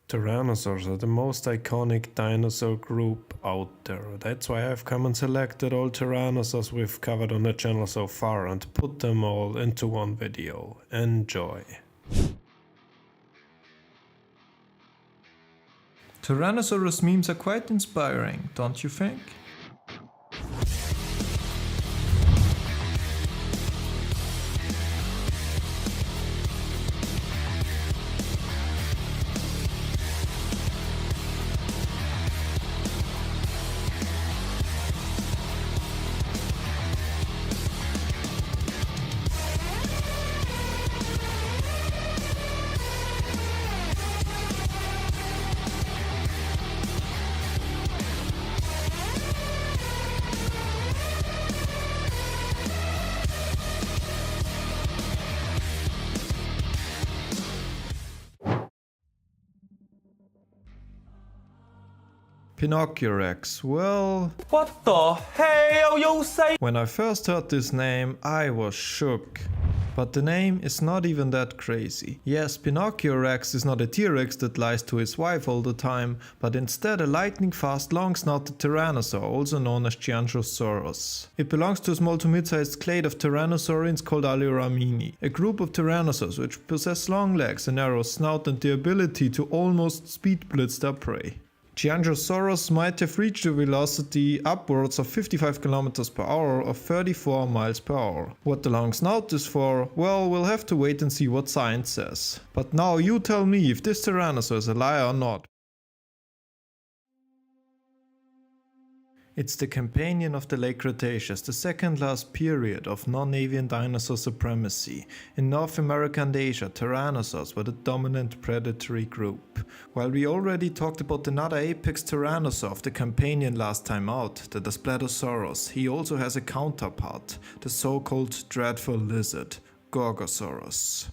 Tyrannosaurs are the most iconic dinosaur group out there. That's why I've come and selected all Tyrannosaurs we've covered on the channel so far and put them all into one video. Enjoy! Tyrannosaurus memes are quite inspiring, don't you think? Pinocchio Rex, well... What the hell you say? When I first heard this name, I was shook. But the name is not even that crazy. Yes, Pinocchio Rex is not a T-Rex that lies to his wife all the time, but instead a lightning-fast, long-snouted tyrannosaur, also known as Tyrannosaurus. It belongs to a small to mid-sized clade of tyrannosaurians called Alioramini, a group of tyrannosaurs which possess long legs, a narrow snout and the ability to almost speed blitz their prey. Tyrannosaurus might have reached a velocity upwards of 55 km per hour or 34 miles per hour. What the long snout is for, well, we'll have to wait and see what science says. But now you tell me if this tyrannosaur is a liar or not. It's the companion of the late Cretaceous, the second last period of non-avian dinosaur supremacy. In North America and Asia, tyrannosaurs were the dominant predatory group. While we already talked about another apex tyrannosaur of the companion last time out, the Daspletosaurus, he also has a counterpart, the so-called dreadful lizard, Gorgosaurus.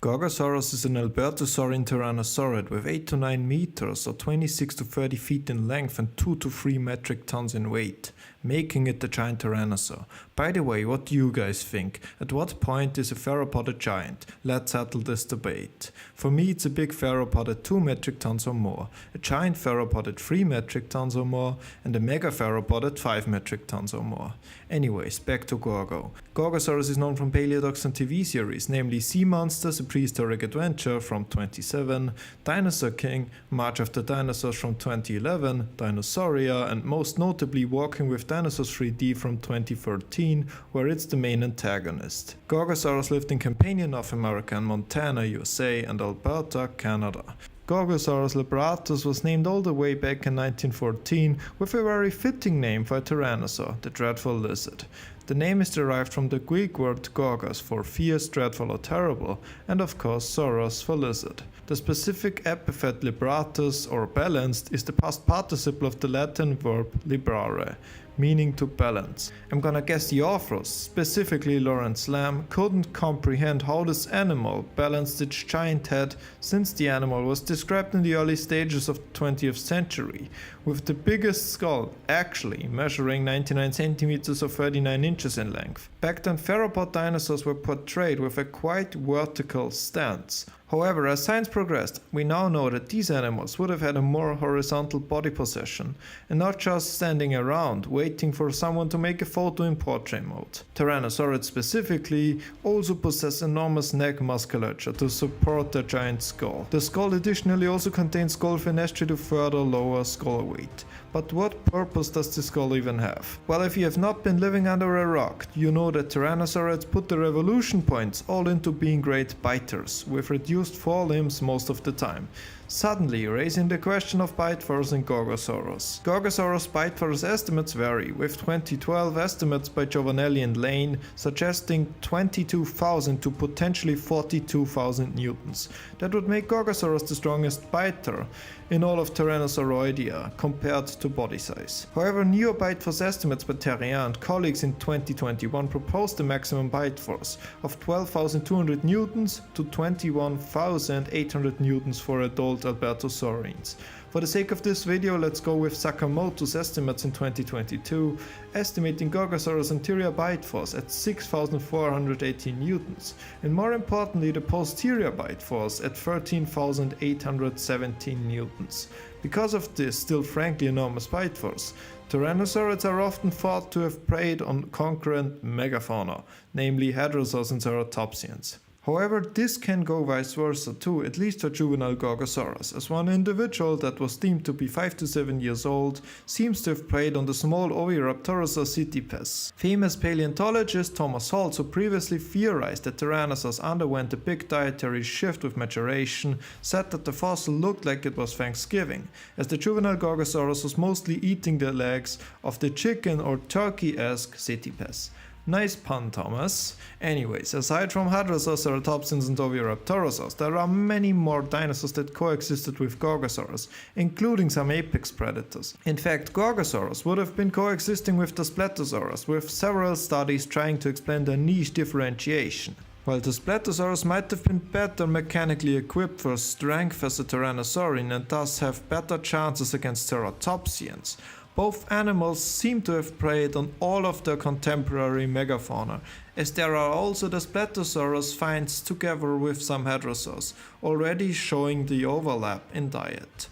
Gorgosaurus is an Albertosaurian tyrannosaurid with 8 to 9 meters or 26 to 30 feet in length and 2 to 3 metric tons in weight, making it the giant tyrannosaur. By the way, what do you guys think? At what point is a theropod a giant? Let's settle this debate. For me, it's a big theropod at 2 metric tons or more, a giant theropod at 3 metric tons or more, and a mega theropod at 5 metric tons or more. Anyways, back to Gorgo. Gorgosaurus is known from paleodocs and TV series, namely Sea Monsters, a prehistoric adventure from 2007, Dinosaur King, March of the Dinosaurs from 2011, Dinosauria, and most notably Walking with Dinosaurs 3D from 2013, where it's the main antagonist. Gorgosaurus lived in Campania, North America, and Montana, USA, and Alberta, Canada. Gorgosaurus libratus was named all the way back in 1914 with a very fitting name for a tyrannosaur, the dreadful lizard. The name is derived from the Greek word gorgos for fierce, dreadful or terrible, and of course sauros for lizard. The specific epithet libratus or balanced is the past participle of the Latin verb librare, meaning to balance. I'm gonna guess the authors, specifically Lawrence Lamb, couldn't comprehend how this animal balanced its giant head since the animal was described in the early stages of the 20th century, with the biggest skull actually measuring 99 centimeters or 39 inches in length. Back then theropod dinosaurs were portrayed with a quite vertical stance. However, as science progressed, we now know that these animals would have had a more horizontal body position, and not just standing around waiting for someone to make a photo in portrait mode. Tyrannosaurids specifically also possess enormous neck musculature to support their giant skull. The skull additionally also contains skull fenestrae to further lower skull weight. But what purpose does the skull even have? Well, if you have not been living under a rock, you know that tyrannosaurids put their evolution points all into being great biters, with reduced forelimbs most of the time, suddenly raising the question of bite force in Gorgosaurus. Gorgosaurus bite force estimates vary, with 2012 estimates by Giovanelli and Lane suggesting 22,000 to potentially 42,000 newtons. That would make Gorgosaurus the strongest biter in all of Tyrannosauroidea compared to body size. However, newer bite force estimates by Terrien and colleagues in 2021 proposed a maximum bite force of 12,200 newtons to 21,800 newtons for adult Albertosaurians. For the sake of this video, let's go with Sakamoto's estimates in 2022, estimating Gorgosaurus anterior bite force at 6,418 newtons, and more importantly the posterior bite force at 13,817 newtons. Because of this still frankly enormous bite force, Tyrannosaurids are often thought to have preyed on concurrent megafauna, namely hadrosaurs and ceratopsians. However, this can go vice versa too, at least for juvenile Gorgosaurus, as one individual that was deemed to be 5 to 7 years old seems to have preyed on the small Oviraptorosaur citypes. Famous paleontologist Thomas Holtz, who previously theorized that Tyrannosaurs underwent a big dietary shift with maturation, said that the fossil looked like it was Thanksgiving, as the juvenile Gorgosaurus was mostly eating the legs of the chicken or turkey-esque citypes. Nice pun, Thomas. Anyways, aside from hadrosaurs, ceratopsians and oviraptorosaurs, there are many more dinosaurs that coexisted with Gorgosaurus, including some apex predators. In fact, Gorgosaurus would have been coexisting with the Spletosaurus, with several studies trying to explain their niche differentiation. While the Spletosaurus might have been better mechanically equipped for strength as a Tyrannosaurian and thus have better chances against ceratopsians, both animals seem to have preyed on all of their contemporary megafauna, as there are also the Spletosaurus finds together with some hadrosaurs, already showing the overlap in diet.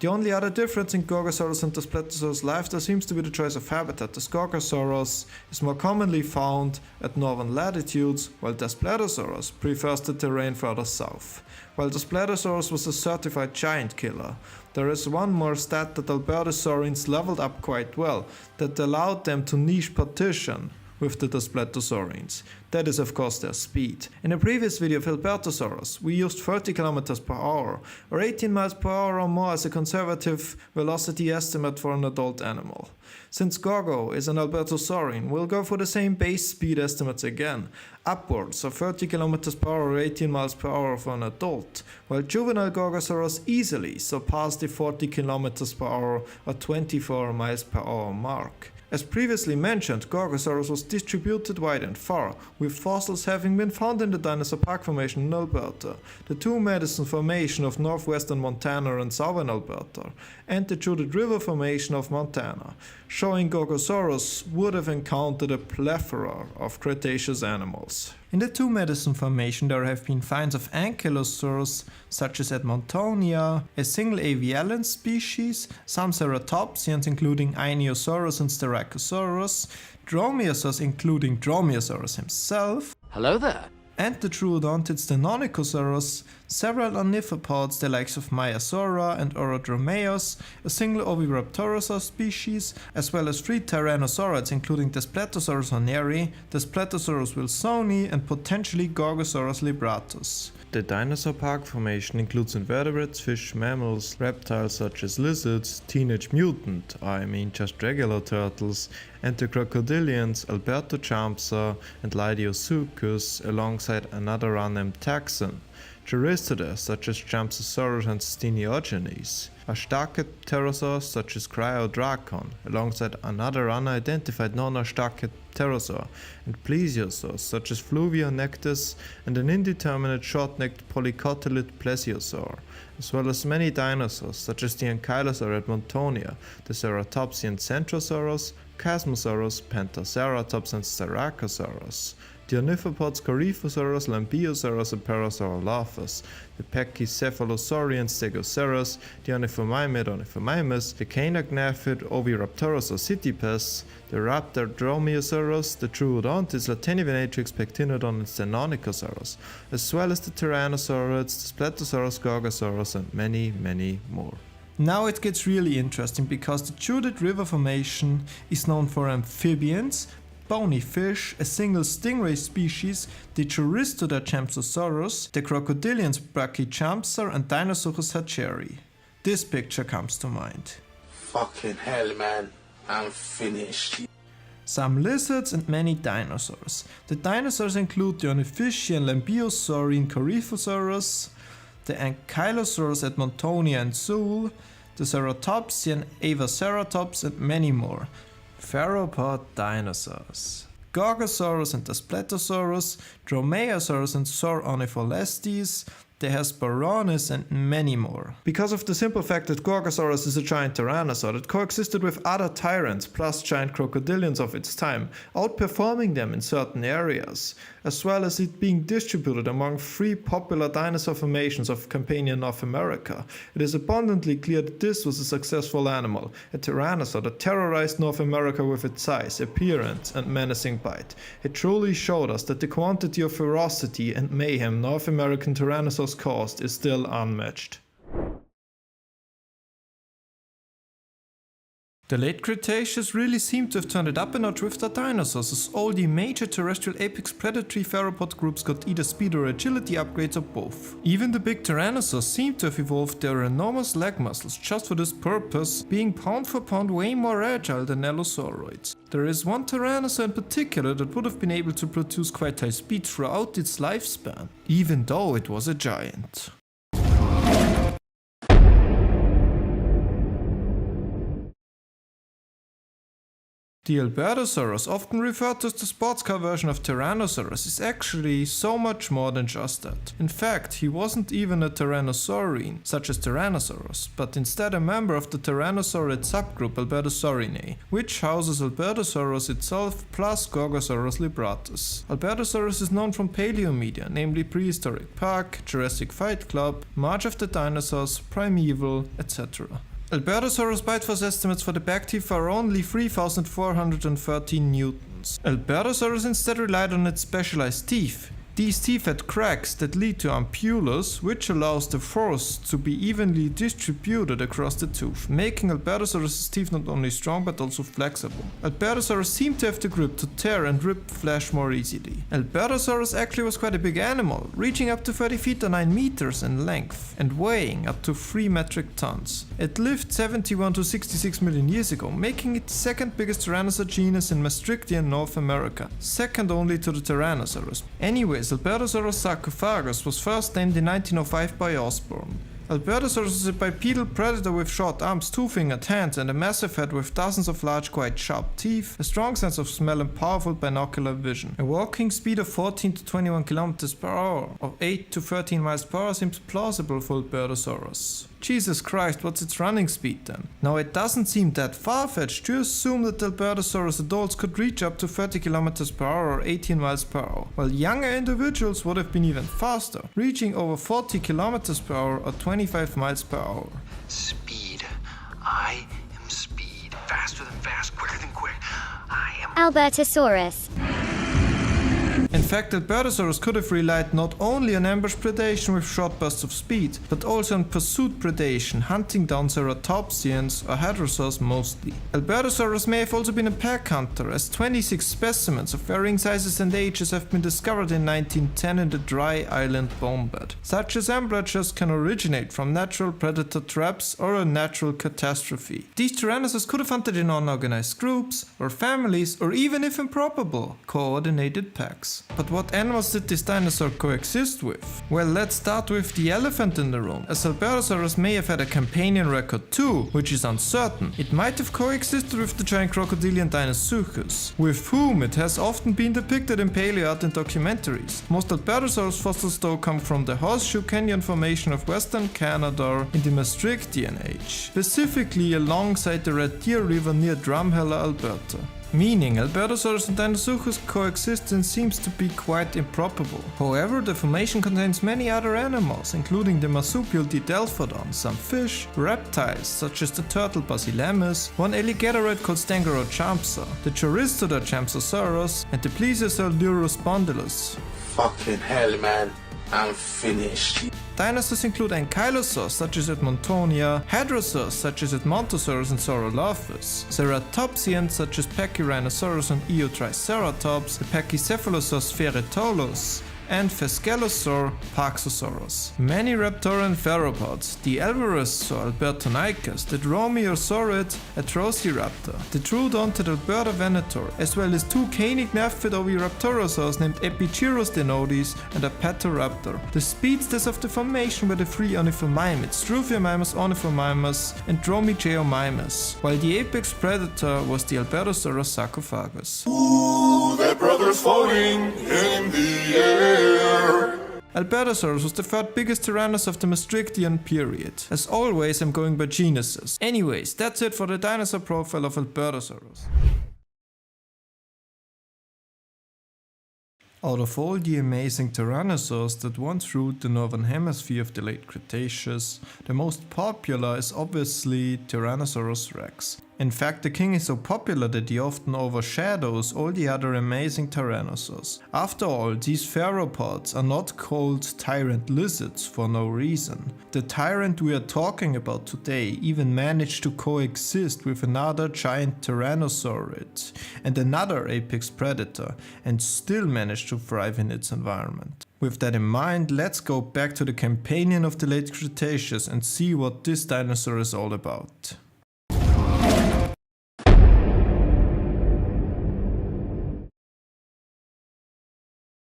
The only other difference in Gorgosaurus and the Spletosaurus lifestyle seems to be the choice of habitat. The Gorgosaurus is more commonly found at northern latitudes, while the Spletosaurus prefers the terrain further south. While the Spletosaurus was a certified giant killer, there is one more stat that Albertosaurians leveled up quite well, that allowed them to niche partition with the Spletosaurians. That is of course their speed. In a previous video of Albertosaurus, we used 30 km per hour, or 18 miles per hour or more as a conservative velocity estimate for an adult animal. Since Gorgo is an Albertosaurian, we'll go for the same base speed estimates again, upwards of 30 km per hour or 18 miles per hour for an adult, while juvenile Gorgosaurus easily surpassed the 40 km per hour or 24 miles per hour mark. As previously mentioned, Gorgosaurus was distributed wide and far, with fossils having been found in the Dinosaur Park Formation in Alberta, the Two Medicine Formation of northwestern Montana and southern Alberta, and the Judith River Formation of Montana, showing Gorgosaurus would have encountered a plethora of Cretaceous animals. In the Two Medicine Formation there have been finds of ankylosaurs such as Edmontonia, a single avialan species, some ceratopsians including Ionosaurus and Styracosaurus, dromaeosaurs including Dromaeosaurus himself, Hello there. and the troodontid Deinonychosaurus, several ornithopods the likes of Maiasaura and Orodromeus, a single Oviraptorosaur species, as well as 3 Tyrannosaurids including the Spletosaurus horneri, the Spletosaurus wilsoni and potentially Gorgosaurus libratus. The Dinosaur Park Formation includes invertebrates, fish, mammals, reptiles such as lizards, teenage mutant, just regular turtles, and the crocodilians Albertochampsa and Lydiosuchus alongside another unnamed taxon. Charistidae such as Champsosaurus and Steniogenes, Arstachypterosaurs such as Cryodracon, alongside another unidentified non-Arstachypterosaur, and Plesiosaurs such as Fluvionectus and an indeterminate short-necked polycotylid plesiosaur, as well as many dinosaurs such as the Ankylosaur Edmontonia, the Ceratopsian Centrosaurus, Chasmosaurus, Pentaceratops and Styracosaurus, the ornithopods Coryphosaurus, Lambeosaurus and Parasaurolophus, the Pachycephalosaurian Stegosaurus, the Ornithomimid, the Caenagnathed Oviraptorosaur citypes, the Raptor Dromaeosaurus, the Troodontid Latenivenatrix Pectinodon and Stenonychosaurus, as well as the Tyrannosaurids, the Spletosaurus, Gorgosaurus and many, many more. Now it gets really interesting because the Judith River Formation is known for amphibians, bony fish, a single stingray species, the Charistoda Champsosaurus, the crocodilians Brachychampsa and Dinosaurus hacheri. This picture comes to mind. Fucking hell, man. I'm finished. Some lizards and many dinosaurs. The dinosaurs include the Ornithischian Lambeosaurian Coryphosaurus, the Ankylosaurus Edmontonia and Zool, the Ceratopsian Avaceratops and many more. Theropod dinosaurs. Gorgosaurus and the Spletosaurus, Dromaeosaurus and Sauronipholestes, the Hesperornis, and many more. Because of the simple fact that Gorgosaurus is a giant tyrannosaur that coexisted with other tyrants plus giant crocodilians of its time, outperforming them in certain areas, as well as it being distributed among 3 popular dinosaur formations of Campanian North America, it is abundantly clear that this was a successful animal, a tyrannosaur that terrorized North America with its size, appearance, and menacing bite. It truly showed us that the quantity of ferocity and mayhem North American tyrannosaurs caused is still unmatched. The late Cretaceous really seemed to have turned it up a notch with the dinosaurs, as all the major terrestrial apex predatory theropod groups got either speed or agility upgrades or both. Even the big tyrannosaurs seemed to have evolved their enormous leg muscles just for this purpose, being pound for pound way more agile than Allosauroids. There is one tyrannosaur in particular that would have been able to produce quite high speed throughout its lifespan, even though it was a giant. The Albertosaurus, often referred to as the sports car version of Tyrannosaurus, is actually so much more than just that. In fact, he wasn't even a tyrannosaurine, such as Tyrannosaurus, but instead a member of the Tyrannosaurid subgroup Albertosaurinae, which houses Albertosaurus itself plus Gorgosaurus libratus. Albertosaurus is known from paleomedia, namely Prehistoric Park, Jurassic Fight Club, March of the Dinosaurs, Primeval, etc. Albertosaurus bite force estimates for the back teeth are only 3,413 newtons. Albertosaurus instead relied on its specialized teeth. These teeth had cracks that lead to ampullus, which allows the force to be evenly distributed across the tooth, making Albertosaurus' teeth not only strong but also flexible. Albertosaurus seemed to have the grip to tear and rip flesh more easily. Albertosaurus actually was quite a big animal, reaching up to 30 feet or 9 meters in length and weighing up to 3 metric tons. It lived 71 to 66 million years ago, making it the second biggest tyrannosaur genus in Maastrichtian North America, second only to the Tyrannosaurus. Anyways, Albertosaurus sarcophagus was first named in 1905 by Osborn. Albertosaurus is a bipedal predator with short arms, 2-fingered hands, and a massive head with dozens of large, quite sharp teeth, a strong sense of smell, and powerful binocular vision. A walking speed of 14 to 21 km per hour, or 8 to 13 miles per hour seems plausible for Albertosaurus. Jesus Christ, what's its running speed then? Now it doesn't seem that far-fetched to assume that Albertosaurus adults could reach up to 30 km per hour or 18 miles per hour, while younger individuals would have been even faster, reaching over 40 km per hour or 25 miles per hour. Speed. I am speed. Faster than fast, quicker than quick. I am Albertosaurus. In fact, Albertosaurus could have relied not only on ambush predation with short bursts of speed, but also on pursuit predation, hunting down ceratopsians or hadrosaurs mostly. Albertosaurus may have also been a pack hunter, as 26 specimens of varying sizes and ages have been discovered in 1910 in the dry island bone bed. Such assemblages can originate from natural predator traps or a natural catastrophe. These tyrannosaurs could have hunted in unorganized groups, or families, or even, if improbable, coordinated packs. But what animals did this dinosaur coexist with? Well, let's start with the elephant in the room, as Albertosaurus may have had a Campanian record too, which is uncertain. It might have coexisted with the giant crocodilian Dinosuchus, with whom it has often been depicted in paleo art and documentaries. Most Albertosaurus fossils though come from the Horseshoe Canyon Formation of Western Canada in the Maastrichtian age, specifically alongside the Red Deer River near Drumheller, Alberta. Meaning Albertosaurus and Dinosuchus coexistence seems to be quite improbable. However, the formation contains many other animals, including the marsupial Didelphodon, some fish, reptiles such as the turtle Basilamis, one alligatoroid called Stangarochampsa, the Choristodon Champsosaurus, and the plesiosaur Leurospondylus. Fucking hell, man. I'm finished. Dinosaurs include ankylosaurs such as Edmontonia, hadrosaurs such as Edmontosaurus and Saurolophus, ceratopsians such as Pachyrhinosaurus and Eotriceratops, the Pachycephalosaurus Spheritolus, and Phascelosaur Paxosaurus. Many raptorian theropods, the Alvarezsaur Albertonicus, the Dromaeosaurid Atrociraptor, the true-donted Alberta Venator, as well as 2 canic nerve-fit oviraptorosaurs named Epichiros denodes and Apatoraptor. The speedsters of the formation were the 3 Ornithomimus, Struthiomimus, Ornithomimus, and Dromaeomimus, while the apex predator was the Albertosaurus sarcophagus. Ooh, that brother's floating in the air. Albertosaurus was the third biggest Tyrannosaurus of the Maastrichtian period. As always, I'm going by genuses. Anyways, that's it for the dinosaur profile of Albertosaurus. Out of all the amazing tyrannosaurs that once ruled the northern hemisphere of the late Cretaceous, the most popular is obviously Tyrannosaurus Rex. In fact, the king is so popular that he often overshadows all the other amazing tyrannosaurs. After all, these theropods are not called tyrant lizards for no reason. The tyrant we are talking about today even managed to coexist with another giant tyrannosaurid and another apex predator and still managed to thrive in its environment. With that in mind, let's go back to the Campanian of the late Cretaceous and see what this dinosaur is all about.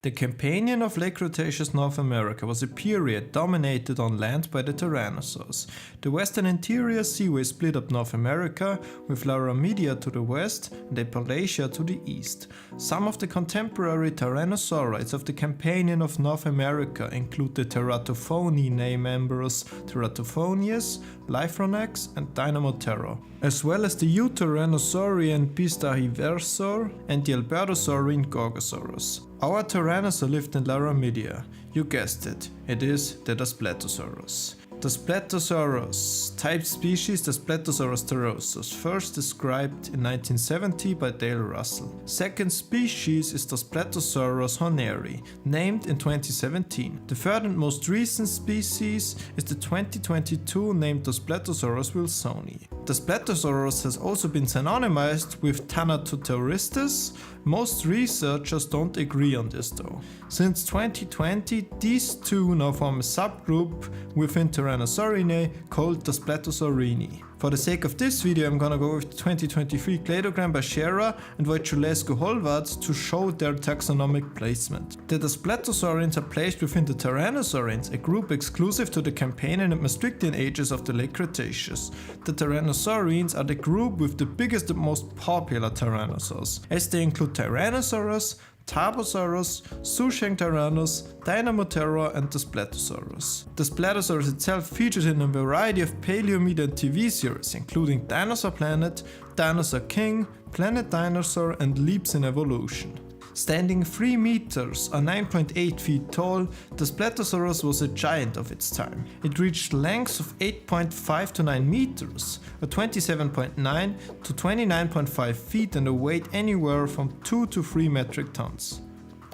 The Campanian of late Cretaceous North America was a period dominated on land by the tyrannosaurs. The western interior seaway split up North America, with Lauramedia to the west and Appalachia to the east. Some of the contemporary tyrannosaurids of the Campanian of North America include the Teratophoni name members Teratophonius, Lythronex and Dynamotero, as well as the Eutyrannosaurian Pistachiversor and the Albertosaurian Gorgosaurus. Our Tyrannosaur lived in Lauramedia. You guessed it, it is the Daspletosaurus. Daspletosaurus, type species Daspletosaurus terrosus, first described in 1970 by Dale Russell. Second species is Daspletosaurus horneri, named in 2017. The third and most recent species is the 2022 named Daspletosaurus wilsoni. Daspletosaurus has also been synonymized with Thanatoteuristes. Most researchers don't agree on this though. Since 2020, these two now form a subgroup within Tyrannosaurinae called Daspletosaurinae. For the sake of this video, I'm gonna go with the 2023 cladogram by Scherer and Wojciulescu-Holwart to show their taxonomic placement. The Daspletosaurians are placed within the Tyrannosaurians, a group exclusive to the Campanian and Maastrichtian ages of the late Cretaceous. The Tyrannosaurians are the group with the biggest and most popular tyrannosaurs, as they include Tyrannosaurus, Tarbosaurus, Susheng-Tyrannus, Dynamotero and Daspletosaurus. Daspletosaurus itself featured in a variety of Paleomedia and TV series, including Dinosaur Planet, Dinosaur King, Planet Dinosaur and Leaps in Evolution. Standing 3 meters or 9.8 feet tall, Daspletosaurus was a giant of its time. It reached lengths of 8.5 to 9 meters, or 27.9 to 29.5 feet and a weight anywhere from 2 to 3 metric tons.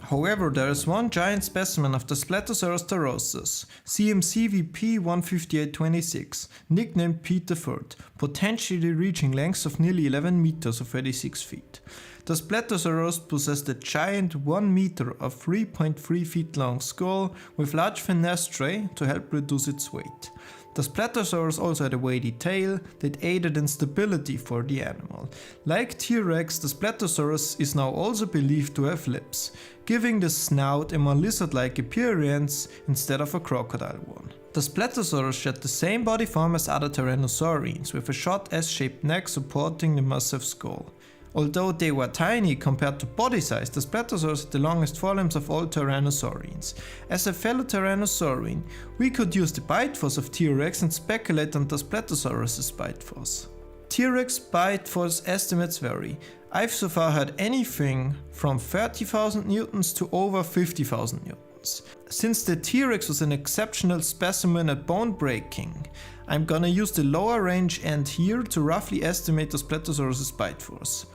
However, there is one giant specimen of Daspletosaurus terrosus, CMCVP 15826, nicknamed Pete III, potentially reaching lengths of nearly 11 meters or 36 feet. Daspletosaurus possessed a giant 1 meter or 3.3 feet long skull with large fenestrae to help reduce its weight. Daspletosaurus also had a weighty tail that aided in stability for the animal. Like T-Rex, Daspletosaurus is now also believed to have lips, giving the snout a more lizard-like appearance instead of a crocodile one. Daspletosaurus shared the same body form as other Tyrannosaurians, with a short S-shaped neck supporting the massive skull. Although they were tiny compared to body size, Daspletosaurus had the longest forelimbs of all Tyrannosaurians. As a fellow Tyrannosaurian, we could use the bite force of T-Rex and speculate on Daspletosaurus' bite force. T-Rex bite force estimates vary. I've so far heard anything from 30,000 newtons to over 50,000 newtons. Since the T-Rex was an exceptional specimen at bone breaking, I'm gonna use the lower range end here to roughly estimate Daspletosaurus' bite force.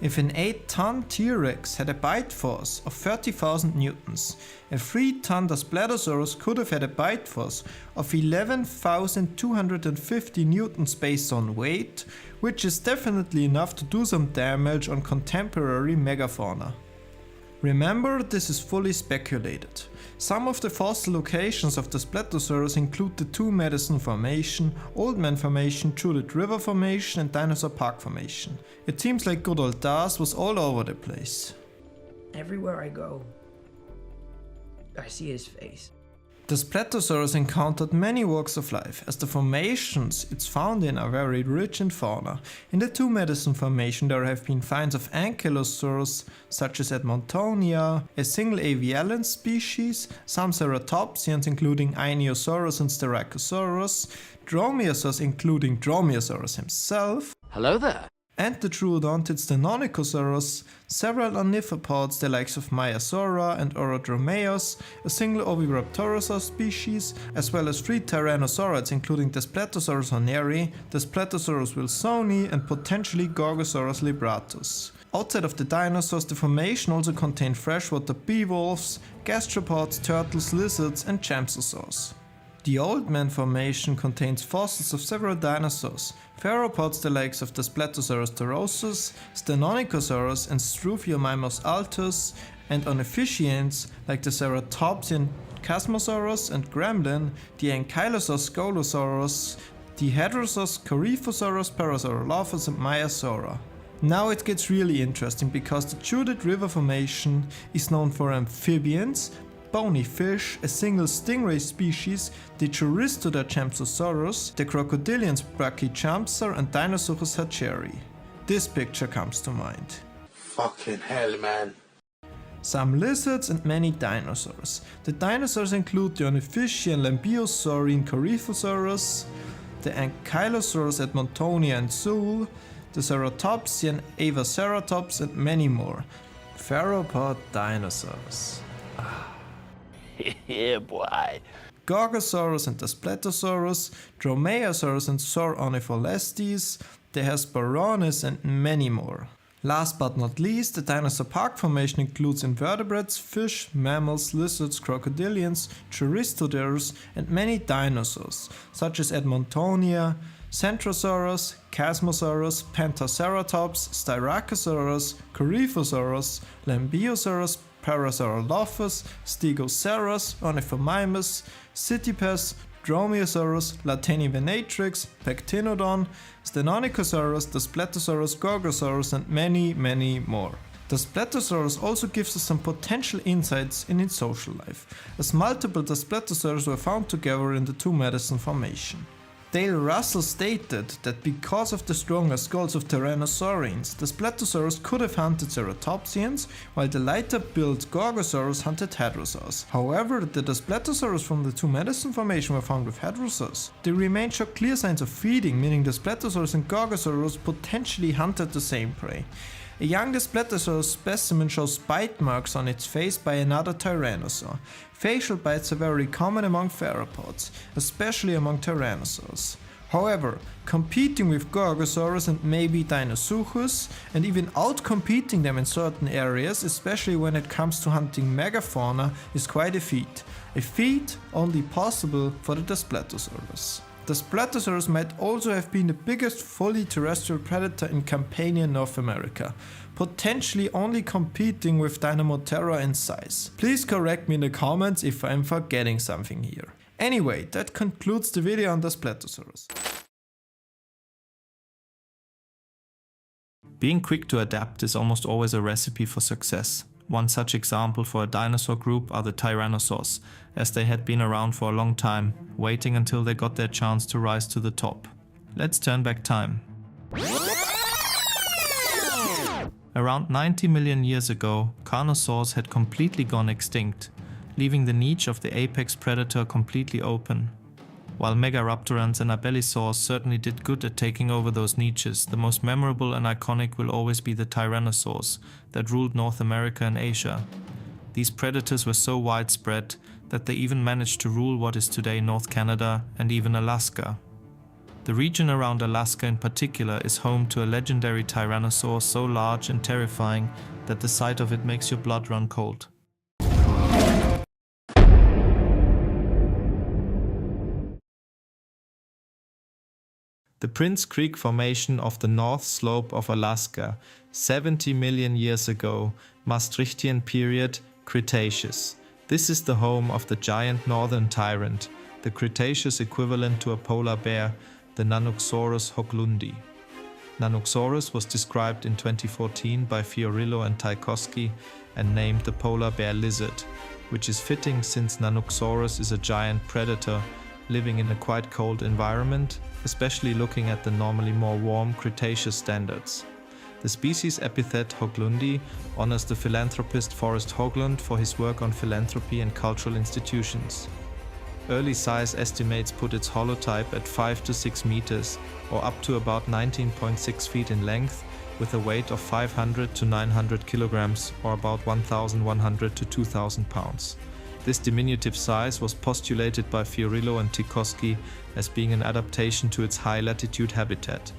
If an 8-ton T-Rex had a bite force of 30,000 newtons, a 3-ton Daspletosaurus could have had a bite force of 11,250 newtons based on weight, which is definitely enough to do some damage on contemporary megafauna. Remember, this is fully speculated. Some of the fossil locations of Daspletosaurus include the Two Medicine Formation, Old Man Formation, Judith River Formation and Dinosaur Park Formation. It seems like good old Das was all over the place. Everywhere I go, I see his face. The Splatosaurus encountered many walks of life, as the formations it's found in are very rich in fauna. In the Two Medicine Formation there have been finds of ankylosaurs such as Edmontonia, a single avialan species, some ceratopsians including Ionosaurus and Styracosaurus, dromaeosaurs including Dromaeosaurus himself, Hello there. and the troodontid Stenonychosaurus, several ornithopods the likes of Maiasaura and Orodromeus, a single Oviraptorosaur species, as well as 3 Tyrannosaurids including the Splatosaurus horneri, the Splatosaurus wilsoni and potentially Gorgosaurus libratus. Outside of the dinosaurs, the formation also contained freshwater bivalves, gastropods, turtles, lizards and champsosaurs. The Old Man Formation contains fossils of several dinosaurs, theropods the likes of the Splatosaurus turosus, Stenonychosaurus and Struthiomimus altus, and ornithischians like the Ceratopsian Chasmosaurus and Gremlin, the Ankylosaurus Scolosaurus, the Hadrosaurus Coryphosaurus, Parasaurolophus and Maiasaura. Now it gets really interesting because the Judith River Formation is known for amphibians, bony fish, a single stingray species, the Choristoda Champsosaurus, the crocodilians Brachychampsar and Dinosaurus hatcheri. This picture comes to mind. Fucking hell, man. Some lizards and many dinosaurs. The dinosaurs include the Ornithischian Lambeosaurine Coryphosaurus, the Ankylosaurus Edmontonia and Zool, the Ceratopsian Avaceratops and many more. Theropod dinosaurs. Yeah, boy. Gorgosaurus and the Splatosaurus, Dromaeosaurus and Sauronipholestes, the Hesperornis and many more. Last but not least, the Dinosaur Park Formation includes invertebrates, fish, mammals, lizards, crocodilians, choristoderes and many dinosaurs, such as Edmontonia, Centrosaurus, Chasmosaurus, Pentaceratops, Styracosaurus, Coryphosaurus, Lambeosaurus, Parasaurolophus, Stegosaurus, Ornithomimus, Citypes, Dromaeosaurus, Latenivenatrix, Pectinodon, Stenonychosaurus, the Splatosaurus, Gorgosaurus and many more. The Splatosaurus also gives us some potential insights in its social life, as multiple Splatosaurus were found together in the Two Medicine Formation. Dale Russell stated that because of the stronger skulls of Tyrannosaurians, the Splatosaurus could have hunted Ceratopsians, while the lighter built Gorgosaurus hunted Hadrosaurs. However, the Splatosaurus from the Two Medicine Formation were found with Hadrosaurs. There remain show clear signs of feeding, meaning the Splatosaurus and Gorgosaurus potentially hunted the same prey. A young Splatosaurus specimen shows bite marks on its face by another Tyrannosaur. Facial bites are very common among theropods, especially among Tyrannosaurs. However, competing with Gorgosaurus and maybe Dinosuchus, and even outcompeting them in certain areas, especially when it comes to hunting megafauna, is quite a feat. A feat only possible for the Splatosaurus. The Splatosaurus might also have been the biggest fully terrestrial predator in Campania, North America, potentially only competing with Dinomothera in size. Please correct me in the comments if I'm forgetting something here. Anyway, that concludes the video on the Splatosaurus. Being quick to adapt is almost always a recipe for success. One such example for a dinosaur group are the Tyrannosaurs, as they had been around for a long time, waiting until they got their chance to rise to the top. Let's turn back time. Around 90 million years ago, Carnosaurs had completely gone extinct, leaving the niche of the apex predator completely open. While Megaraptorans and Abelisaurs certainly did good at taking over those niches, the most memorable and iconic will always be the Tyrannosaurs that ruled North America and Asia. These predators were so widespread that they even managed to rule what is today North Canada and even Alaska. The region around Alaska in particular is home to a legendary Tyrannosaur so large and terrifying that the sight of it makes your blood run cold. The Prince Creek Formation of the North Slope of Alaska, 70 million years ago, Maastrichtian period, Cretaceous. This is the home of the giant northern tyrant, the Cretaceous equivalent to a polar bear, the Nanoxaurus hochlundi. Nanoxaurus was described in 2014 by Fiorillo and Tchaikovsky and named the polar bear lizard. which is fitting since Nanoxaurus is a giant predator living in a quite cold environment, especially looking at the normally more warm Cretaceous standards. The species epithet Hoglundi honors the philanthropist Forrest Hoglund for his work on philanthropy and cultural institutions. Early size estimates put its holotype at 5 to 6 meters, or up to about 19.6 feet in length, with a weight of 500 to 900 kilograms, or about 1,100 to 2,000 pounds. This diminutive size was postulated by Fiorillo and Tikoski as being an adaptation to its high-latitude habitat.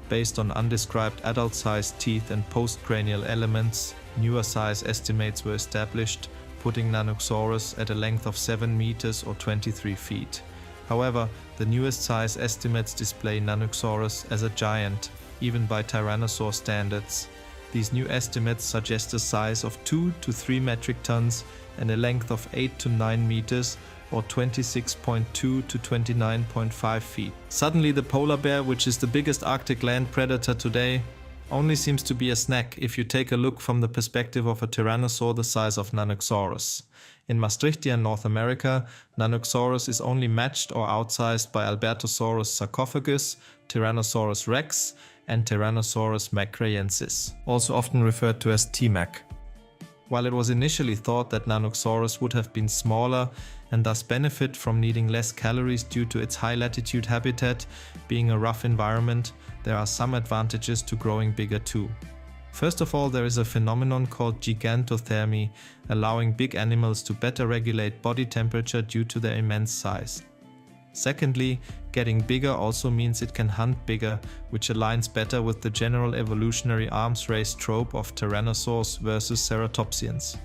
Based on undescribed adult-sized teeth and postcranial elements, newer size estimates were established, putting Nanoxaurus at a length of 7 meters or 23 feet. However, the newest size estimates display Nanoxaurus as a giant, even by Tyrannosaur standards. These new estimates suggest a size of 2 to 3 metric tons and a length of 8 to 9 meters or 26.2 to 29.5 feet. Suddenly the polar bear, which is the biggest Arctic land predator today, only seems to be a snack if you take a look from the perspective of a tyrannosaur the size of Nanoxaurus. In Maastrichtian North America, Nanoxaurus is only matched or outsized by Albertosaurus sarcophagus, Tyrannosaurus Rex, and Tyrannosaurus macraensis, also often referred to as T-Mac. While it was initially thought that Nanoxaurus would have been smaller and thus benefit from needing less calories due to its high-latitude habitat being a rough environment, there are some advantages to growing bigger too. First of all, there is a phenomenon called gigantothermy, allowing big animals to better regulate body temperature due to their immense size. Secondly, getting bigger also means it can hunt bigger, which aligns better with the general evolutionary arms race trope of Tyrannosaurs versus Ceratopsians.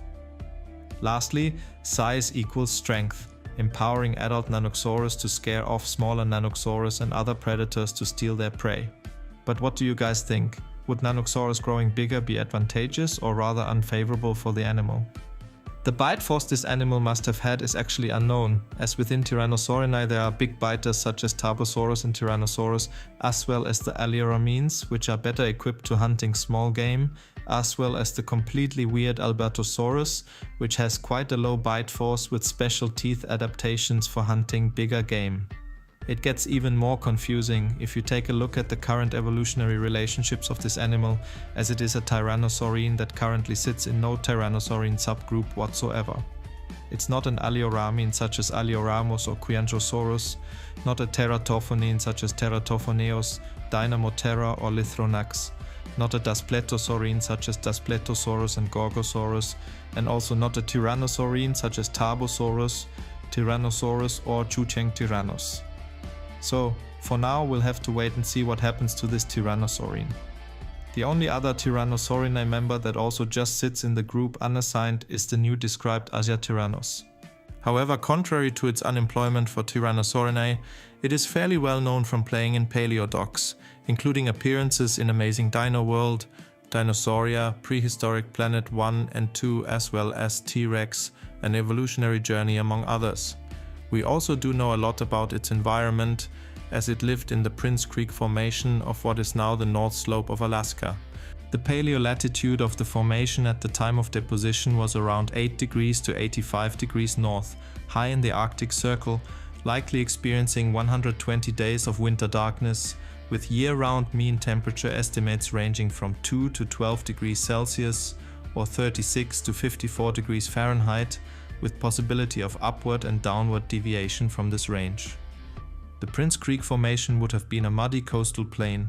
Lastly, size equals strength, empowering adult Nanoxaurus to scare off smaller Nanoxaurus and other predators to steal their prey. But what do you guys think? Would Nanoxaurus growing bigger be advantageous or rather unfavorable for the animal? The bite force this animal must have had is actually unknown, as within Tyrannosaurini there are big biters such as Tarbosaurus and Tyrannosaurus, as well as the Alioramines, which are better equipped to hunting small game, as well as the completely weird Albertosaurus, which has quite a low bite force with special teeth adaptations for hunting bigger game. It gets even more confusing if you take a look at the current evolutionary relationships of this animal, as it is a tyrannosaurine that currently sits in no tyrannosaurine subgroup whatsoever. It's not an Alioramine such as Alioramus or Quianchosaurus, not a teratophoneine such as Teratophoneus, Dynamoterra or Lithronax, not a Daspletosaurine such as Daspletosaurus and Gorgosaurus, and also not a Tyrannosaurine such as Tarbosaurus, Tyrannosaurus or Chucheng Tyrannus. So, for now we'll have to wait and see what happens to this Tyrannosaurine. The only other Tyrannosaurini member that also just sits in the group unassigned is the new described Asiatyrannos. However, contrary to its unemployment for Tyrannosaurini, it is fairly well known from playing in paleodocs, including appearances in Amazing Dino World, Dinosauria, Prehistoric Planet 1 and 2, as well as T-Rex, An Evolutionary Journey among others. We also do know a lot about its environment, as it lived in the Prince Creek Formation of what is now the North Slope of Alaska. The paleolatitude of the formation at the time of deposition was around 8 degrees to 85 degrees north, high in the Arctic Circle, likely experiencing 120 days of winter darkness, with year-round mean temperature estimates ranging from 2 to 12 degrees Celsius or 36 to 54 degrees Fahrenheit, with possibility of upward and downward deviation from this range. The Prince Creek Formation would have been a muddy coastal plain.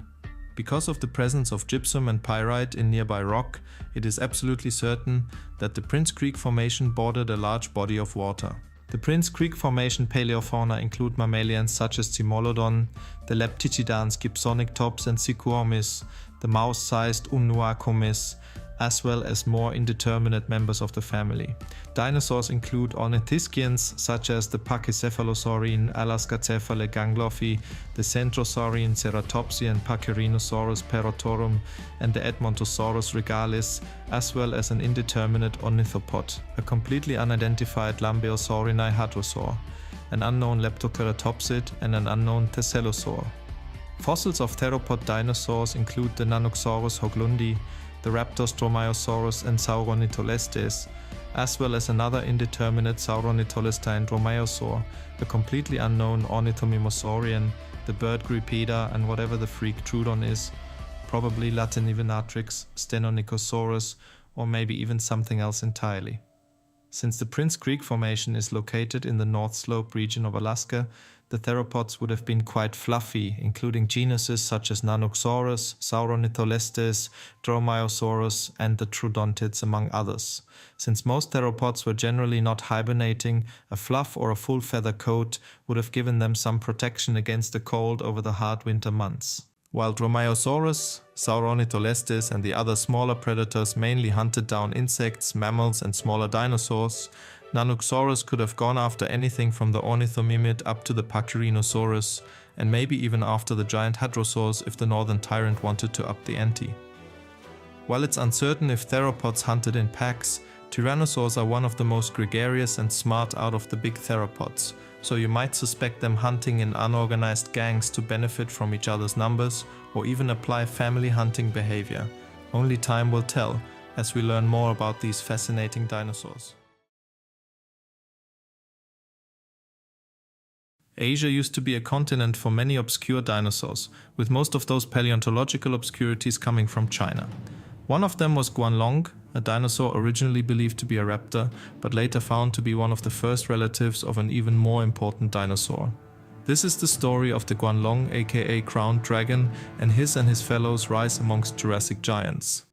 Because of the presence of gypsum and pyrite in nearby rock, it is absolutely certain that the Prince Creek Formation bordered a large body of water. The Prince Creek Formation paleofauna include mammalians such as Cimolodon, the Leptichidans Gibsonictops and Sicuomys, the mouse-sized Umnuacomis, as well as more indeterminate members of the family. Dinosaurs include ornithischians such as the Pachycephalosaurine, Alaskacephale ganglophi, the Centrosaurine Ceratopsi and Pachyrhinosaurus perotorum, and the Edmontosaurus regalis, as well as an indeterminate ornithopod, a completely unidentified Lambeosaurini hadrosaur, an unknown Leptoceratopsid, and an unknown Thescelosaur. Fossils of theropod dinosaurs include the Nanoxaurus hoglundi, the raptors Dromaeosaurus and Sauronitolestes, as well as another indeterminate Sauronitolestine Dromaeosaur, a completely unknown Ornithomimosaurian, the bird Gripeda, and whatever the freak Trudon is, probably Latinivenatrix, Stenonychosaurus, or maybe even something else entirely. Since the Prince Creek Formation is located in the North Slope region of Alaska, the theropods would have been quite fluffy, including genuses such as Nanoxaurus, Sauronitolestes, Dromaeosaurus, and the Troodontids, among others. Since most theropods were generally not hibernating, a fluff or a full feather coat would have given them some protection against the cold over the hard winter months. While Dromaeosaurus, Sauronitolestes, and the other smaller predators mainly hunted down insects, mammals, and smaller dinosaurs, Nanoxaurus could have gone after anything from the ornithomimid up to the Pachyrhinosaurus, and maybe even after the giant hadrosaurs if the northern tyrant wanted to up the ante. While it's uncertain if theropods hunted in packs, tyrannosaurs are one of the most gregarious and smart out of the big theropods, so you might suspect them hunting in unorganized gangs to benefit from each other's numbers or even apply family hunting behavior. Only time will tell as we learn more about these fascinating dinosaurs. Asia used to be a continent for many obscure dinosaurs, with most of those paleontological obscurities coming from China. One of them was Guanlong, a dinosaur originally believed to be a raptor, but later found to be one of the first relatives of an even more important dinosaur. This is the story of the Guanlong, aka crowned dragon, and his fellows' rise amongst Jurassic giants.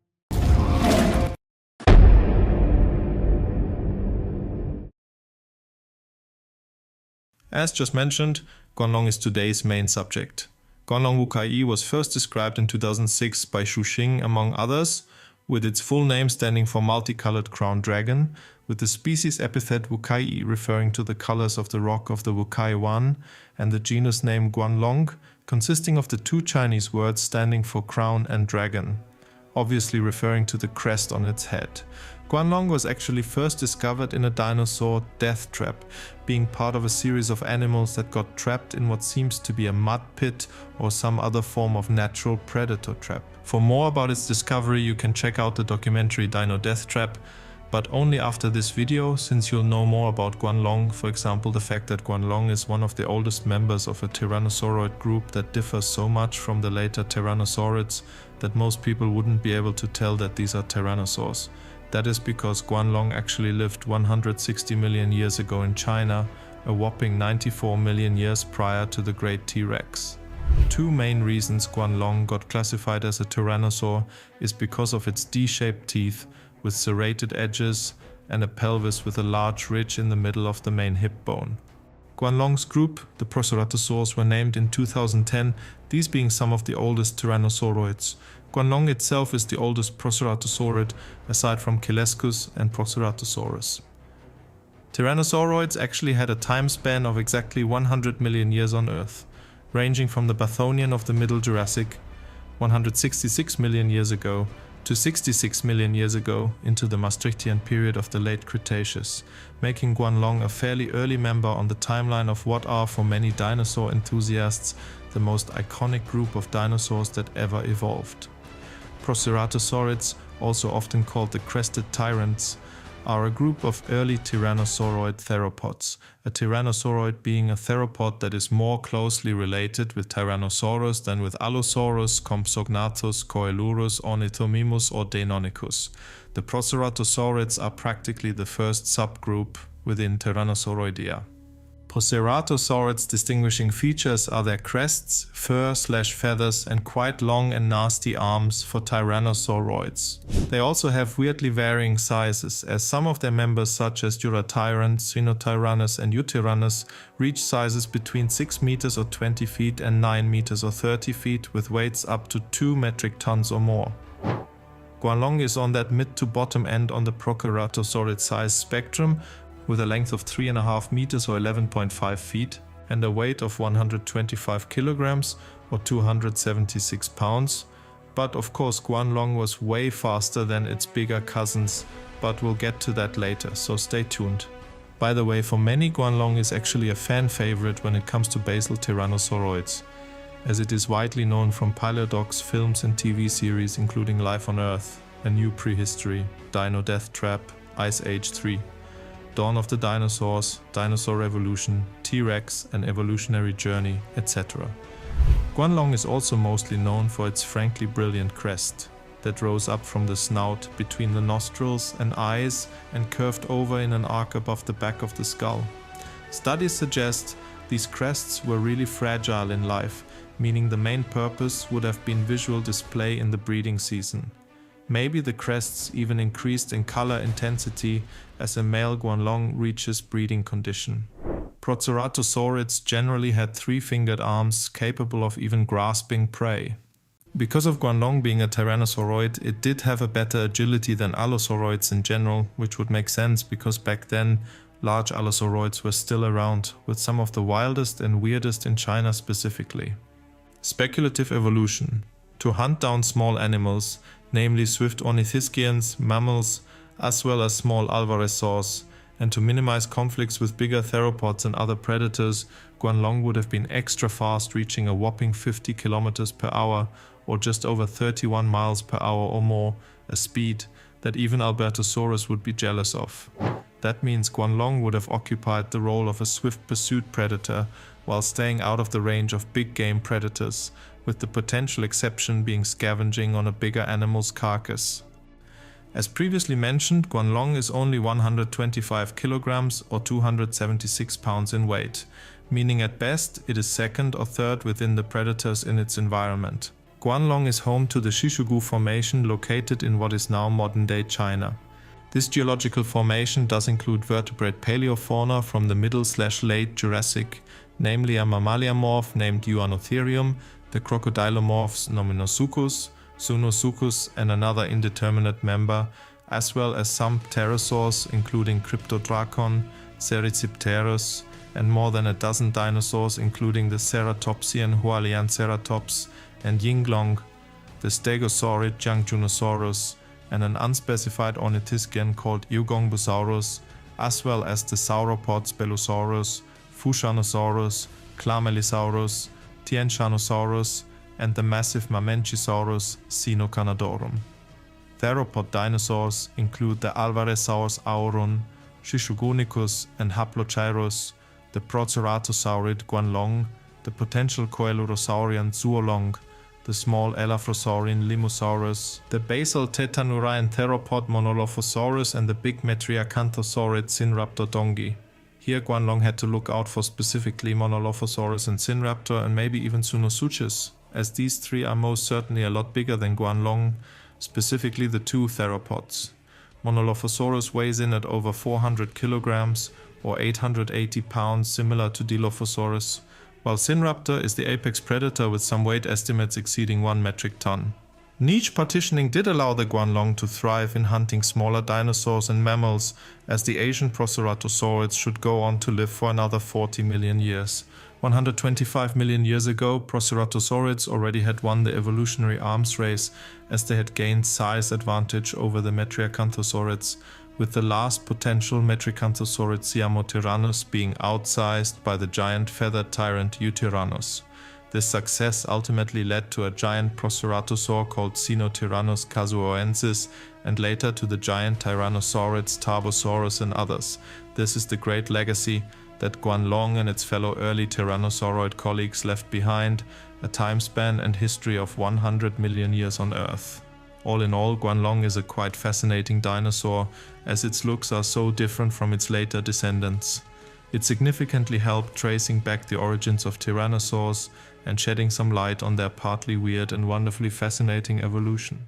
As just mentioned, Guanlong is today's main subject. Guanlong wukai was first described in 2006 by Xu Xing among others, with its full name standing for multicolored crowned dragon, with the species epithet wukai referring to the colors of the rock of the Wukai Wan, and the genus name Guanlong consisting of the two Chinese words standing for crown and dragon, obviously referring to the crest on its head. Guanlong was actually first discovered in a dinosaur death trap, being part of a series of animals that got trapped in what seems to be a mud pit or some other form of natural predator trap. For more about its discovery, you can check out the documentary Dino Death Trap, but only after this video, since you'll know more about Guanlong, for example the fact that Guanlong is one of the oldest members of a tyrannosauroid group that differs so much from the later tyrannosaurids that most people wouldn't be able to tell that these are tyrannosaurs. That is because Guanlong actually lived 160 million years ago in China, a whopping 94 million years prior to the great T-Rex. Two main reasons Guanlong got classified as a tyrannosaur is because of its D-shaped teeth with serrated edges and a pelvis with a large ridge in the middle of the main hip bone. Guanlong's group, the Proceratosaurs, were named in 2010, these being some of the oldest tyrannosauroids. Guanlong itself is the oldest Proceratosaurid, aside from Chilescus and Proceratosaurus. Tyrannosauroids actually had a time span of exactly 100 million years on Earth, ranging from the Bathonian of the Middle Jurassic, 166 million years ago, to 66 million years ago into the Maastrichtian period of the late Cretaceous, making Guanlong a fairly early member on the timeline of what are, for many dinosaur enthusiasts, the most iconic group of dinosaurs that ever evolved. Proceratosaurids, also often called the crested tyrants, are a group of early tyrannosauroid theropods, a tyrannosauroid being a theropod that is more closely related with Tyrannosaurus than with Allosaurus, Compsognathus, Coelurus, Ornithomimus or Deinonychus. The Proceratosaurids are practically the first subgroup within Tyrannosauroidea. Proceratosaurids' distinguishing features are their crests, fur/feathers, and quite long and nasty arms for tyrannosauroids. They also have weirdly varying sizes, as some of their members such as Duratyrant, Sinotyrannus and Eutyrannus reach sizes between 6 meters or 20 feet and 9 meters or 30 feet with weights up to 2 metric tons or more. Guanlong is on that mid to bottom end on the Proceratosaurid size spectrum, with a length of 3.5 meters or 11.5 feet and a weight of 125 kilograms or 276 pounds. But of course Guanlong was way faster than its bigger cousins, but we'll get to that later, so stay tuned. By the way, for many Guanlong is actually a fan favorite when it comes to basal tyrannosauroids, as it is widely known from Pilodocs films and TV series including Life on Earth, A New Prehistory, Dino Death Trap, Ice Age 3, Dawn of the Dinosaurs, Dinosaur Revolution, T-Rex, An Evolutionary Journey, etc. Guanlong is also mostly known for its frankly brilliant crest that rose up from the snout between the nostrils and eyes and curved over in an arc above the back of the skull. Studies suggest these crests were really fragile in life, meaning the main purpose would have been visual display in the breeding season. Maybe the crests even increased in color intensity as a male Guanlong reaches breeding condition. Proceratosaurids generally had three-fingered arms capable of even grasping prey. Because of Guanlong being a tyrannosauroid, it did have a better agility than allosauroids in general, which would make sense because back then large allosauroids were still around, with some of the wildest and weirdest in China specifically. Speculative evolution. To hunt down small animals, namely swift ornithischians, mammals, as well as small alvarezsaurs, and to minimize conflicts with bigger theropods and other predators, Guanlong would have been extra fast, reaching a whopping 50 km per hour or just over 31 miles per hour or more, a speed that even Albertosaurus would be jealous of. That means Guanlong would have occupied the role of a swift pursuit predator while staying out of the range of big game predators, with the potential exception being scavenging on a bigger animal's carcass. As previously mentioned, Guanlong is only 125 kilograms or 276 pounds in weight, meaning at best it is second or third within the predators in its environment. Guanlong is home to the Shishugu Formation located in what is now modern-day China. This geological formation does include vertebrate paleofauna from the middle/late Jurassic, namely a mammalia morph named Euanotherium, the crocodilomorphs Nominosuchus, Sunosuchus and another indeterminate member, as well as some pterosaurs including Cryptodracon, Cericipterus, and more than a dozen dinosaurs including the ceratopsian Hualianceratops and Yinglong, the stegosaurid Jiangjunosaurus, and an unspecified ornithischian called Eugongbosaurus, as well as the sauropods Belosaurus, Fushanosaurus, Clamelisaurus, Tianchanosaurus, and the massive Mamenchisaurus Sinocarnadorum. Theropod dinosaurs include the Alvarezsaurus auron, Shishugonicus and Haplochirus, the Proceratosaurid Guanlong, the potential Coelurosaurian Zuolong, the small Elaphrosaurian Limosaurus, the basal tetanurine theropod Monolophosaurus, and the big Metriacanthosaurid Sinraptor dongi. Here Guanlong had to look out for specifically Monolophosaurus and Sinraptor, and maybe even Sunosuchus, as these three are most certainly a lot bigger than Guanlong, specifically the two theropods. Monolophosaurus weighs in at over 400 kilograms or 880 pounds, similar to Dilophosaurus, while Sinraptor is the apex predator with some weight estimates exceeding 1 metric ton. Niche partitioning did allow the Guanlong to thrive in hunting smaller dinosaurs and mammals, as the Asian Proceratosaurids should go on to live for another 40 million years. 125 million years ago, Proceratosaurids already had won the evolutionary arms race, as they had gained size advantage over the Metriacanthosaurids, with the last potential Metriacanthosaurid Siamotyrannus being outsized by the giant feathered tyrant Eutyrannus. This success ultimately led to a giant Proceratosaur called Sinotyrannus casuoensis, and later to the giant Tyrannosaurids Tarbosaurus and others. This is the great legacy that Guanlong and its fellow early Tyrannosauroid colleagues left behind, a time span and history of 100 million years on Earth. All in all, Guanlong is a quite fascinating dinosaur, as its looks are so different from its later descendants. It significantly helped tracing back the origins of tyrannosaurs and shedding some light on their partly weird and wonderfully fascinating evolution.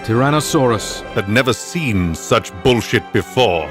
Tyrannosaurus had never seen such bullshit before.